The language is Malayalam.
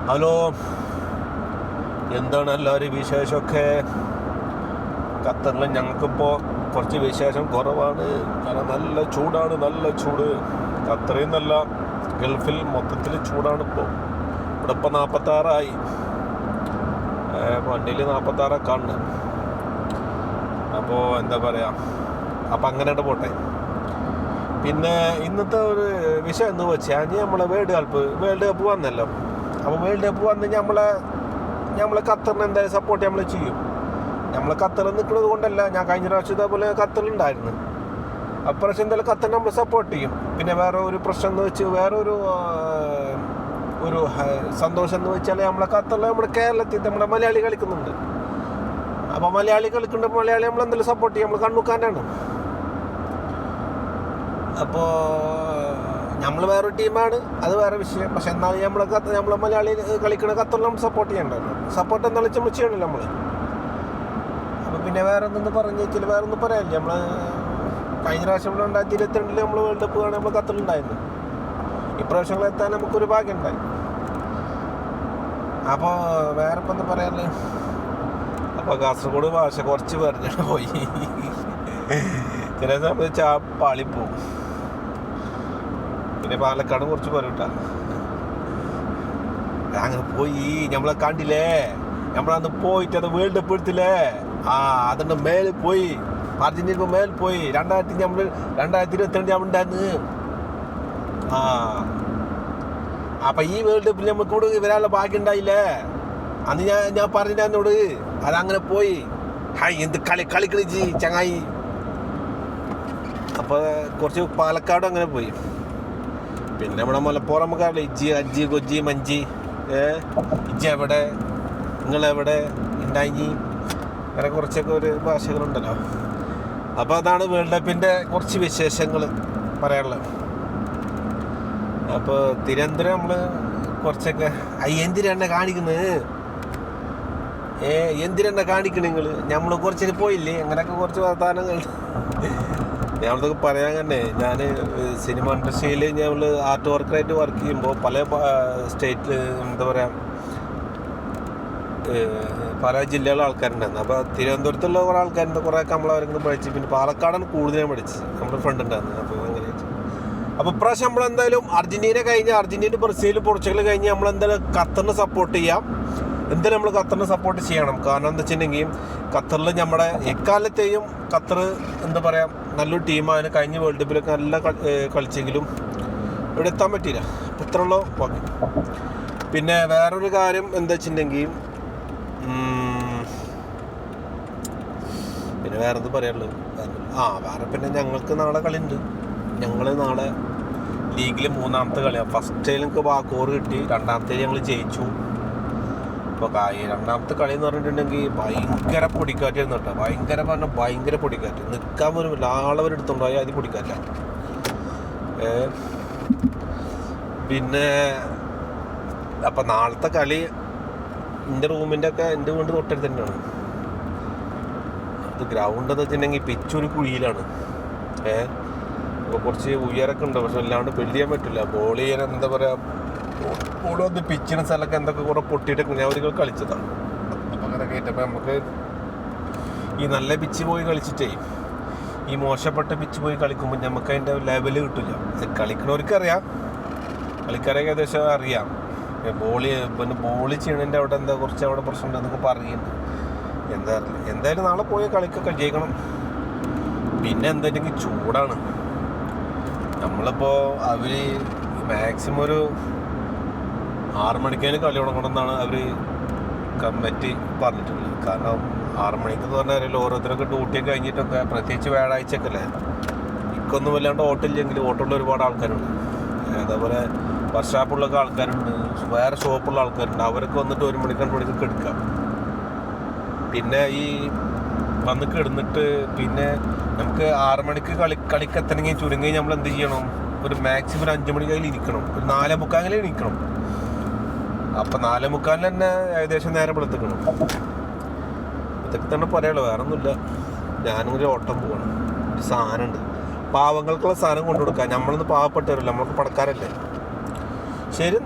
ഹലോ, എന്താണ് എല്ലാവരും വിശേഷമൊക്കെ? ഖത്തറിൽ ഞങ്ങൾക്കിപ്പോൾ കുറച്ച് വിശേഷം കുറവാണ്. കാരണം നല്ല ചൂടാണ്, നല്ല ചൂട്. ഖത്തറിൽ നിന്നല്ല, ഗൾഫിൽ മൊത്തത്തിൽ ചൂടാണ് ഇപ്പോൾ. ഇവിടെ ഇപ്പോൾ 46 വണ്ടിയിൽ 46 കാണുന്നത്. അപ്പോൾ എന്താ പറയുക, അപ്പം അങ്ങനെ പോട്ടെ. പിന്നെ ഇന്നത്തെ ഒരു വിഷയം എന്ന് വെച്ചാൽ നമ്മളെ വേൾഡ് കപ്പ് വന്നല്ലോ. അപ്പോൾ വേൾഡ് കപ്പ് വന്ന് നമ്മളെ ഖത്തറിന് എന്തായാലും സപ്പോർട്ട് നമ്മൾ ചെയ്യും. നമ്മൾ ഖത്തറിൽ നിൽക്കുന്നത് കൊണ്ടല്ല, ഞാൻ കഴിഞ്ഞ പ്രാവശ്യം ഇതേപോലെ ഖത്തറിലുണ്ടായിരുന്നു. അപ്രാവശ്യം എന്തായാലും ഖത്തറിനെ നമ്മൾ സപ്പോർട്ട് ചെയ്യും. പിന്നെ വേറെ ഒരു പ്രശ്നം എന്ന് വെച്ച് വേറൊരു സന്തോഷം എന്ന് വെച്ചാൽ നമ്മളെ ഖത്തറിൽ നമ്മുടെ കേരളത്തിൽ നമ്മുടെ മലയാളി കളിക്കുന്നുണ്ട്. അപ്പോൾ മലയാളി കളിക്കുന്നുണ്ട്, മലയാളി നമ്മളെന്തായാലും സപ്പോർട്ട് ചെയ്യും. നമ്മൾ കണ്ണൂക്കാനാണ്. അപ്പോൾ നമ്മൾ വേറൊരു ടീമാണ്, അത് വേറെ വിഷയം. പക്ഷെ എന്നാലും നമ്മളെ മലയാളി കളിക്കുന്ന ഖത്തറിൽ നമ്മൾ സപ്പോർട്ട് ചെയ്യണ്ടല്ലോ. സപ്പോർട്ട് എന്താണെന്ന് വെച്ചാൽ നമ്മൾ ചെയ്യണല്ലോ നമ്മൾ. അപ്പോൾ പിന്നെ വേറെ ഒന്നും പറഞ്ഞു വെച്ചാൽ വേറെ ഒന്നും പറയാനില്ല. നമ്മൾ കഴിഞ്ഞ പ്രാവശ്യം 2022 നമ്മൾ വേൾഡ് കപ്പ് കാണാൻ നമ്മൾ ഖത്തറിലുണ്ടായിരുന്നു. ഇപ്രാവശ്യങ്ങൾ എത്താൻ നമുക്കൊരു ഭാഗ്യം ഉണ്ടായി. അപ്പോൾ വേറെ ഇപ്പം എന്താ പറയാനല്ലേ. അപ്പോൾ കാസർഗോഡ് ഭാഷ കുറച്ച് പറഞ്ഞിട്ട് പോയി. ചില സമയത്ത് പാളിപ്പോവും. പിന്നെ പാലക്കാട് കുറച്ച് പറയൂട്ടാ. അങ്ങനെ പോയി നമ്മളെ കണ്ടില്ലേ, നമ്മളന്ന് പോയിട്ട് അത് വേൾഡ് കപ്പ് എടുത്തില്ലേ. അതിൻ്റെ മേലെ പോയി, അർജന്റീന മേലെ പോയി. 2022 ഉണ്ടായിരുന്നു. അപ്പം ഈ വേൾഡ് കപ്പിൽ നമുക്ക് കൂടെ വരാനുള്ള ഭാഗ്യം ഉണ്ടായില്ലേ. അന്ന് ഞാൻ പറഞ്ഞില്ല എന്നോട്. അതങ്ങനെ പോയി. എന്ത് കളിക്കളിച്ച് ചങ്ങായി. അപ്പോൾ കുറച്ച് പാലക്കാട് അങ്ങനെ പോയി. പിന്നെ നമ്മുടെ മലപ്പുറം നമുക്കറിയില്ല, അജ്ജി കൊജ്ജി മഞ്ചി. ഇജ്ജി എവിടെ, നിങ്ങളെവിടെ ഉണ്ടായി, അങ്ങനെ കുറച്ചൊക്കെ ഒരു ഭാഷകളുണ്ടല്ലോ. അപ്പോൾ അതാണ് വേൾഡ് കപ്പിൻ്റെ കുറച്ച് വിശേഷങ്ങൾ പറയാനുള്ളത്. അപ്പോൾ തിരുവനന്തപുരം നമ്മൾ കുറച്ചൊക്കെ എന്തിനാണ് കാണിക്കുന്നത്, എന്തിനാണ് കാണിക്കണ നിങ്ങൾ, നമ്മൾ കുറച്ചിട്ട് പോയില്ലേ, അങ്ങനെയൊക്കെ കുറച്ച് വർത്തമാനങ്ങൾ ഞമ്മളതൊക്കെ പറയാൻ തന്നെ. ഞാൻ സിനിമ ഇൻഡസ്ട്രിയിൽ ഞങ്ങൾ ആർട്ട് വർക്കറായിട്ട് വർക്ക് ചെയ്യുമ്പോൾ പല സ്റ്റേറ്റിൽ എന്താ പറയുക പല ജില്ലകളിലെ ആൾക്കാരുണ്ടായിരുന്നു. അപ്പോൾ തിരുവനന്തപുരത്തുള്ള കുറേ ആൾക്കാരുണ്ട്, കുറേയൊക്കെ നമ്മളവരെങ്കിലും പഠിച്ച്. പിന്നെ പാലക്കാടാണ് കൂടുതലും പഠിച്ചത്, നമ്മുടെ ഫ്രണ്ട് ഉണ്ടായിരുന്നു. അപ്പോൾ അങ്ങനെ അപ്പോൾ ഇപ്രാവശ്യം നമ്മളെന്തായാലും അർജന്റീന ബ്രസീൽ പോർച്ചുഗൽ കഴിഞ്ഞ് നമ്മളെന്തായാലും ഖത്തറിനെ സപ്പോർട്ട് ചെയ്യാം. എന്തായാലും നമ്മൾ ഖത്തറിനെ സപ്പോർട്ട് ചെയ്യണം. കാരണം എന്താ വെച്ചിട്ടുണ്ടെങ്കിൽ ഖത്തറിൽ നമ്മുടെ എക്കാലത്തെയും ഖത്തർ എന്താ പറയുക നല്ലൊരു ടീമാണ്. കഴിഞ്ഞ വേൾഡ് കപ്പിലൊക്കെ നല്ല കളിച്ചെങ്കിലും ഇവിടെ എത്താൻ പറ്റിയില്ല. അപ്പോൾ ഇത്രയുള്ളൂ. ഓക്കെ. പിന്നെ വേറൊരു കാര്യം എന്താ വെച്ചിട്ടുണ്ടെങ്കിൽ പിന്നെ വേറെ എന്ത് പറയാനുള്ളത്, വേറെ പിന്നെ ഞങ്ങൾക്ക് നാളെ കളിയുണ്ട്. ഞങ്ങൾ നാളെ ലീഗിൽ 3ാമത്തെ കളിയാണ്. ഫസ്റ്റ് ഞങ്ങൾക്ക് ബാക്കോറ് കിട്ടി, 2ാമത്തെ ഞങ്ങൾ ജയിച്ചു. ഇപ്പോൾ 2ാമത്തെ കളി എന്ന് പറഞ്ഞിട്ടുണ്ടെങ്കിൽ ഭയങ്കര പൊടിക്കാറ്റായിരുന്നു കേട്ടോ. ഭയങ്കര പൊടിക്കാറ്റ്. നിൽക്കാൻ പോലും ആളവരെടുത്തുണ്ടായി അത് പൊടിക്കാറ്റാണ്. പിന്നെ അപ്പം നാളത്തെ കളി എൻ്റെ വീട് തൊട്ടടുത്ത് തന്നെയാണ്. അത് ഗ്രൗണ്ട് എന്ന് വെച്ചിട്ടുണ്ടെങ്കിൽ പിച്ചൊരു കുഴിയിലാണ്. അപ്പോൾ കുറച്ച് ഉയരൊക്കെ ഉണ്ട്, പക്ഷെ അല്ലാണ്ട് ബിൽഡ് ചെയ്യാൻ പറ്റില്ല. ബോൾ ചെയ്യാൻ എന്താ പറയുക, ബോൾ വന്ന് പിച്ചിന് സ്ഥലമൊക്കെ എന്തൊക്കെ കുറേ പൊട്ടിയിട്ടൊക്കെ ഞാൻ ഒരു കളിച്ചതാണ്. അപ്പം അങ്ങനെ കേട്ടപ്പോൾ നമുക്ക് ഈ നല്ല പിച്ച് പോയി കളിച്ചിട്ടേ ഈ മോശപ്പെട്ട പിച്ച് പോയി കളിക്കുമ്പോൾ നമുക്ക് അതിൻ്റെ ലെവല് കിട്ടില്ല. കളിക്കണവർക്കറിയാം, കളിക്കാരൊക്കെ ഏകദേശം അറിയാം. ബോൾ ചെയ്യണതിൻ്റെ അവിടെ എന്താ കുറച്ച് അവിടെ പ്രശ്നം എന്നൊക്കെ പറയുന്നുണ്ട്. എന്താ അറിയില്ല. എന്തായാലും നാളെ പോയി കളിക്കൊക്കെ ജയിക്കണം. പിന്നെ എന്തായാലും ചൂടാണ്. നമ്മളിപ്പോൾ അവർ മാക്സിമം ഒരു 6 മണിക്കേന് കളി തുടങ്ങണമെന്നാണ് അവർ കമ്മിറ്റി പറഞ്ഞിട്ടുള്ളത്. കാരണം 6 മണിക്കെന്ന് പറഞ്ഞാൽ ഓരോരുത്തരൊക്കെ ഡ്യൂട്ടി കഴിഞ്ഞിട്ടൊക്കെ, പ്രത്യേകിച്ച് വ്യാഴാഴ്ചയൊക്കെ അല്ലേ, ഇക്കൊന്നും വല്ലാണ്ട് ഓട്ടമില്ലെങ്കിൽ ഓട്ടമുള്ള ഒരുപാട് ആൾക്കാരുണ്ട്. അതേപോലെ വർഷാപ്പുള്ളൊക്കെ ആൾക്കാരുണ്ട്, വേറെ ഷോപ്പുള്ള ആൾക്കാരുണ്ട്. അവരൊക്കെ വന്നിട്ട് 1 മണിക്ക് 2 മണിക്കൊക്കെ എടുക്കാം. പിന്നെ ഈ വന്ന് കിടന്നിട്ട് പിന്നെ നമുക്ക് 6 മണിക്ക് കളിക്കെത്തണമെങ്കിൽ ചുരുങ്ങി നമ്മൾ എന്ത് ചെയ്യണം, ഒരു മാക്സിമം ഒരു 5 മണിക്കതിൽ ഇരിക്കണം, ഒരു 4:45 ഇരിക്കണം. അപ്പം 4:45 തന്നെ ഏകദേശം നേരം വെളുത്തിക്കണം. ഇതൊക്കെ തന്നെ പറയാനുള്ളൂ, വേറെ ഒന്നുമില്ല. ഞാനും ഒരു ഓട്ടം പോകണം. ഒരു സാധനമുണ്ട്, പാവങ്ങൾക്കുള്ള സാധനം കൊണ്ടുകൊടുക്കാം. നമ്മളൊന്ന് പാവപ്പെട്ടവരല്ല, നമ്മൾക്ക് പണക്കാരല്ലേ. ശരി.